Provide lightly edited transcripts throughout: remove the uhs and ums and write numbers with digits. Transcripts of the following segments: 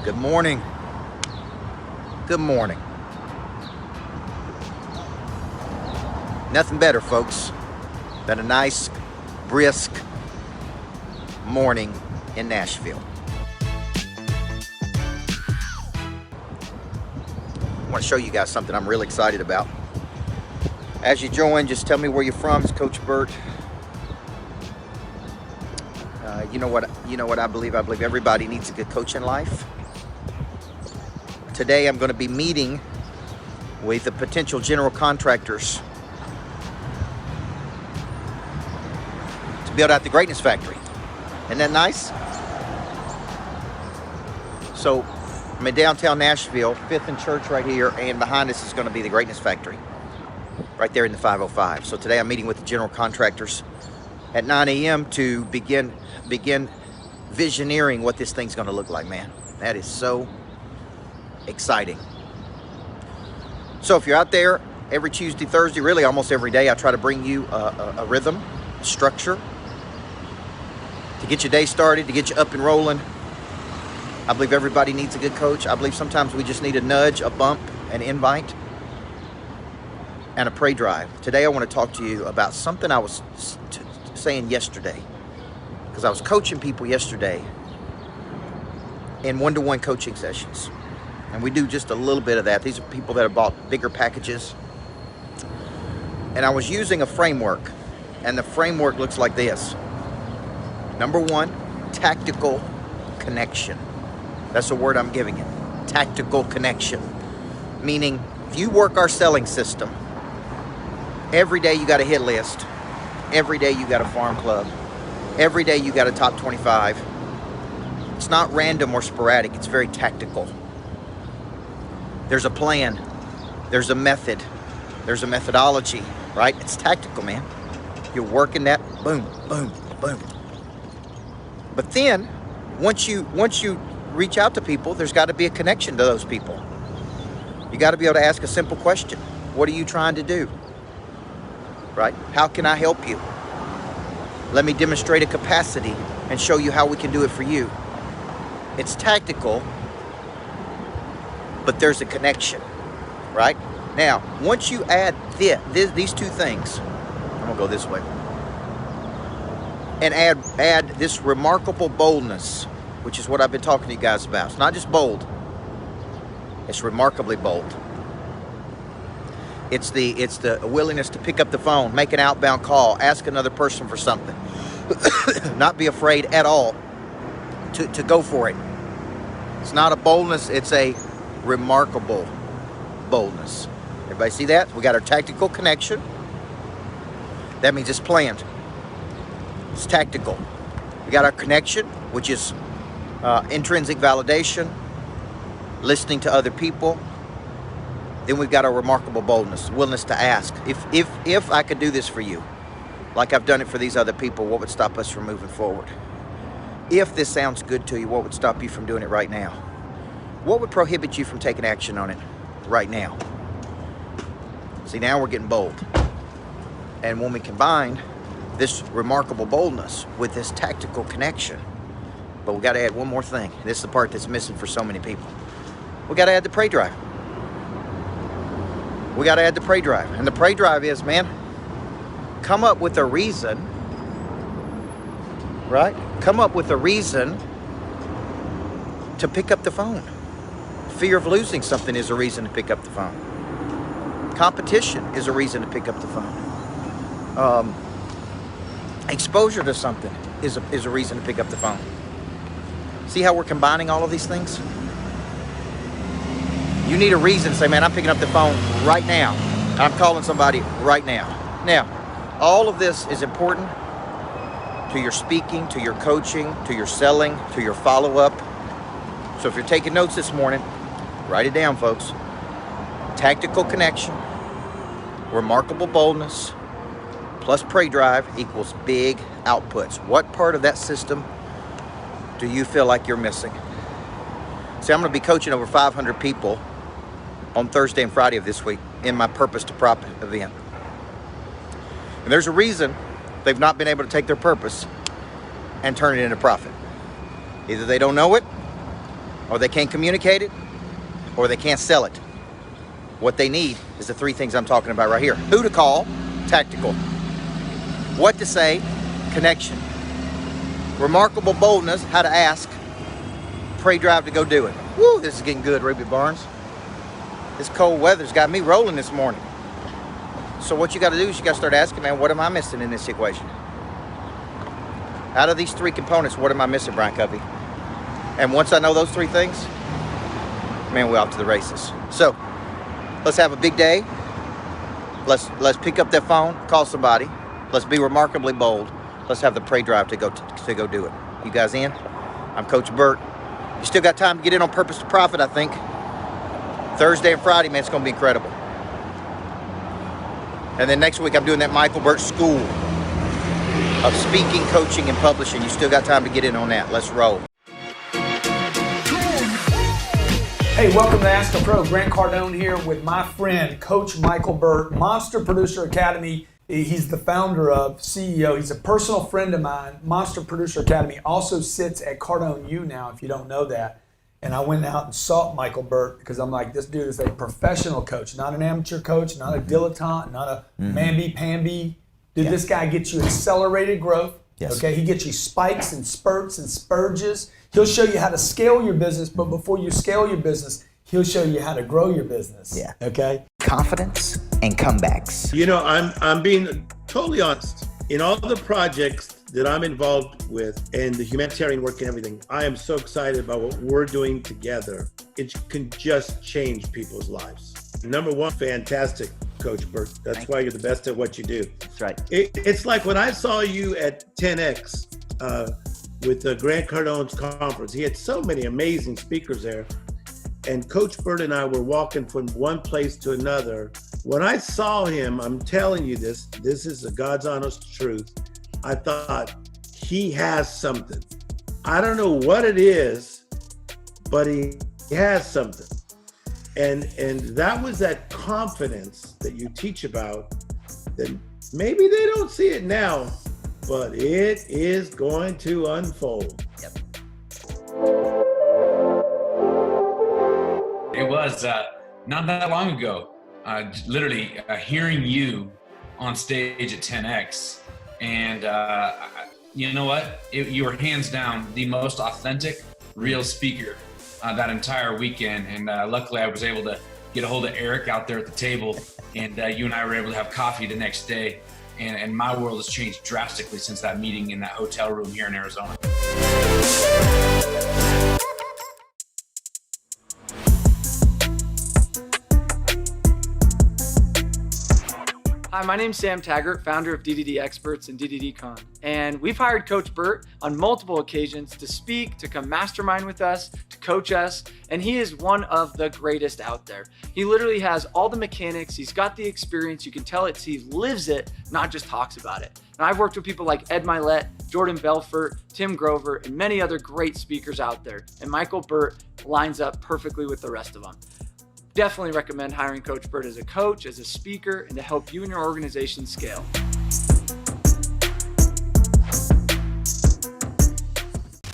Good morning. Good morning. Nothing better, folks, than a nice, brisk morning in Nashville. I want to show you guys something I'm really excited about. As you join, just tell me where you're from. It's Coach Burt. You know what I believe? I believe everybody needs a good coach in life. Today I'm going to be meeting with the potential general contractors to build out the Greatness Factory. Isn't that nice? So I'm in downtown Nashville, 5th and Church right here, and behind us is going to be the Greatness Factory right there in the 505. So today I'm meeting with the general contractors at 9 a.m. to begin visioneering what this thing's going to look like, man. That is so exciting. So if you're out there every Tuesday, Thursday, really almost every day, I try to bring you a rhythm, a structure to get your day started, to get you up and rolling. I believe everybody needs a good coach. I believe sometimes we just need a nudge, a bump, an invite, and a pray drive. Today I want to talk to you about something I was saying yesterday, because I was coaching people yesterday in one-to-one coaching sessions. And we do just a little bit of that. These are people that have bought bigger packages. And I was using a framework, and the framework looks like this. Number one, tactical connection. That's the word I'm giving it. Tactical connection. Meaning, if you work our selling system, every day you got a hit list. Every day you got a farm club. Every day you got a top 25. It's not random or sporadic. It's very tactical. There's a plan. There's a method. There's a methodology, right? It's tactical, man. You're working that, boom, boom, boom. But then, once you reach out to people, there's got to be a connection to those people. You got to be able to ask a simple question. What are you trying to do? Right? How can I help you? Let me demonstrate a capacity and show you how we can do it for you. It's tactical, but there's a connection, right? Now, once you add these two things, I'm gonna go this way, and add this remarkable boldness, which is what I've been talking to you guys about. It's not just bold, it's remarkably bold. It's the willingness to pick up the phone, make an outbound call, ask another person for something, not be afraid at all to go for it. It's not a boldness, it's a remarkable boldness. Everybody see that? We got our tactical connection. That means it's planned. It's tactical. We got our connection, which is intrinsic validation, listening to other people. Then we've got our remarkable boldness, willingness to ask. If I could do this for you, like I've done it for these other people, what would stop us from moving forward? If this sounds good to you, what would stop you from doing it right now? What would prohibit you from taking action on it right now? See, now we're getting bold. And when we combine this remarkable boldness with this tactical connection, but we got to add one more thing. This is the part that's missing for so many people. We got to add the pray drive. We got to add the pray drive. And the pray drive is, man, come up with a reason, right? Come up with a reason to pick up the phone. Fear of losing something is a reason to pick up the phone. Competition is a reason to pick up the phone. Exposure to something is a reason to pick up the phone. See how we're combining all of these things? You need a reason to say, man, I'm picking up the phone right now. I'm calling somebody right now. Now, all of this is important to your speaking, to your coaching, to your selling, to your follow-up. So if you're taking notes this morning, write it down, folks. Tactical connection, remarkable boldness, plus pray drive equals big outputs. What part of that system do you feel like you're missing? See, I'm going to be coaching over 500 people on Thursday and Friday of this week in my Purpose to Profit event. And there's a reason they've not been able to take their purpose and turn it into profit. Either they don't know it, or they can't communicate it, or they can't sell it. What they need is the three things I'm talking about right here. Who to call, tactical. What to say, connection. Remarkable boldness, how to ask. Pray, drive to go do it. Woo, this is getting good, Ruby Barnes. This cold weather's got me rolling this morning. So what you got to do is you got to start asking, man, what am I missing in this equation? Out of these three components, what am I missing, Brian Covey? And once I know those three things, man, we're off to the races. So let's have a big day. Let's pick up that phone, call somebody. Let's be remarkably bold. Let's have the pray drive to go do it. You guys in? I'm Coach Burke. You still got time to get in on Purpose to Profit, I think. Thursday and Friday, man, it's going to be incredible. And then next week, I'm doing that Michael Burke School of Speaking, Coaching, and Publishing. You still got time to get in on that. Let's roll. Hey, welcome to Ask a Pro. Grant Cardone here with my friend, Coach Michael Burke, Monster Producer Academy. He's the founder of, CEO. He's a personal friend of mine. Monster Producer Academy also sits at Cardone U now, if you don't know that. And I went out and sought Michael Burke because I'm like, this dude is a professional coach, not an amateur coach, not a dilettante, not a mamby-pamby. Dude, This guy gets you accelerated growth. Yes. Okay, he gets you spikes and spurts and spurges. He'll show you how to scale your business, but before you scale your business, he'll show you how to grow your business. Yeah. Okay? Confidence and comebacks. You know, I'm being totally honest. In all the projects that I'm involved with and the humanitarian work and everything, I am so excited about what we're doing together. It can just change people's lives. Number one, fantastic, Coach Burke. That's why you're the best at what you do. That's right. It's like when I saw you at 10X with the Grant Cardone's conference. He had so many amazing speakers there. And Coach Burke and I were walking from one place to another. When I saw him, I'm telling you this is the God's honest truth. I thought, he has something. I don't know what it is, but he has something. And that was that confidence that you teach about, that maybe they don't see it now, but it is going to unfold. Yep. It was not that long ago, literally hearing you on stage at 10X. And you know what? You were hands down the most authentic, real speaker that entire weekend. And luckily I was able to get a hold of Eric out there at the table, and you and I were able to have coffee the next day. And my world has changed drastically since that meeting in that hotel room here in Arizona. Hi, my name's Sam Taggart, founder of DDD Experts and DDDCon. And we've hired Coach Burke on multiple occasions to speak, to come mastermind with us, to coach us, and he is one of the greatest out there. He literally has all the mechanics, he's got the experience, you can tell he lives it, not just talks about it. And I've worked with people like Ed Milet, Jordan Belfort, Tim Grover, and many other great speakers out there. And Michael Burke lines up perfectly with the rest of them. Definitely recommend hiring Coach Burke as a coach, as a speaker, and to help you and your organization scale.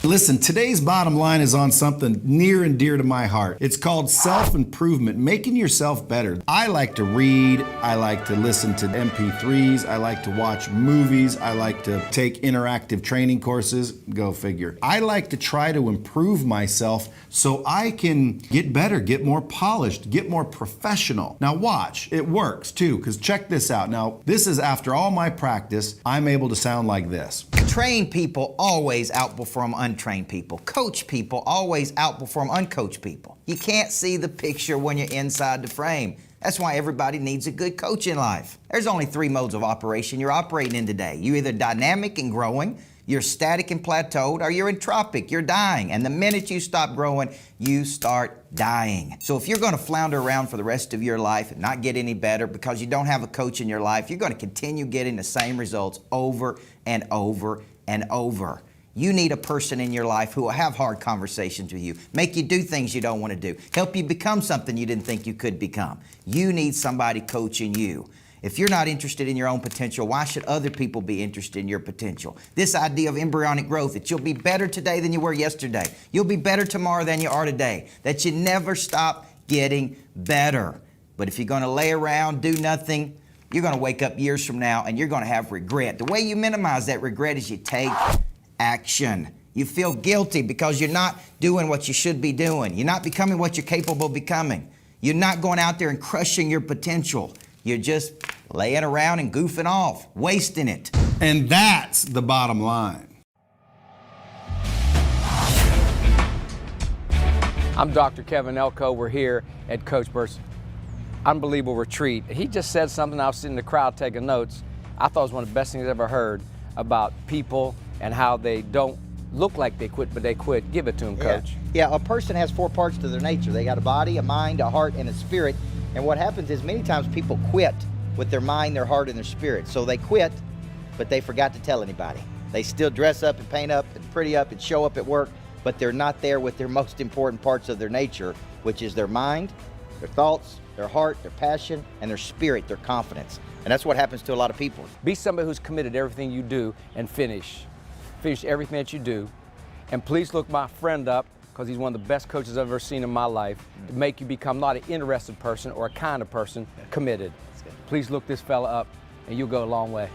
Listen, today's bottom line is on something near and dear to my heart. It's called self-improvement, making yourself better. I like to read, I like to listen to MP3s, I like to watch movies, I like to take interactive training courses, go figure. I like to try to improve myself so I can get better, get more polished, get more professional. Now watch, it works too, because check this out. Now, this is after all my practice, I'm able to sound like this. Trained people always outperform untrained people. Coach people always outperform uncoached people. You can't see the picture when you're inside the frame. That's why everybody needs a good coach in life. There's only three modes of operation you're operating in today. You're either dynamic and growing, you're static and plateaued, or you're entropic, you're dying. And the minute you stop growing, you start dying. So if you're gonna flounder around for the rest of your life and not get any better because you don't have a coach in your life, you're gonna continue getting the same results over and over and over. You need a person in your life who will have hard conversations with you, make you do things you don't want to do, help you become something you didn't think you could become. You need somebody coaching you. If you're not interested in your own potential, why should other people be interested in your potential? This idea of embryonic growth, that you'll be better today than you were yesterday. You'll be better tomorrow than you are today. That you never stop getting better. But if you're going to lay around, do nothing, you're going to wake up years from now and you're going to have regret. The way you minimize that regret is you take action. You feel guilty because you're not doing what you should be doing. You're not becoming what you're capable of becoming. You're not going out there and crushing your potential. You're just laying around and goofing off, wasting it. And that's the bottom line. I'm Dr. Kevin Elko. We're here at Coach Burke's unbelievable retreat. He just said something. I was sitting in the crowd taking notes. I thought it was one of the best things I've ever heard about people and how they don't look like they quit, but they quit. Give it to them, Coach. Yeah, a person has 4 parts to their nature. They got a body, a mind, a heart, and a spirit. And what happens is many times people quit with their mind, their heart, and their spirit. So they quit, but they forgot to tell anybody. They still dress up and paint up and pretty up and show up at work, but they're not there with their most important parts of their nature, which is their mind, their thoughts, their heart, their passion, and their spirit, their confidence. And that's what happens to a lot of people. Be somebody who's committed to everything you do and finish. Finish everything that you do. And please look my friend up, because he's one of the best coaches I've ever seen in my life, to make you become not an interested person or a kind of person, committed. Please look this fella up and you'll go a long way.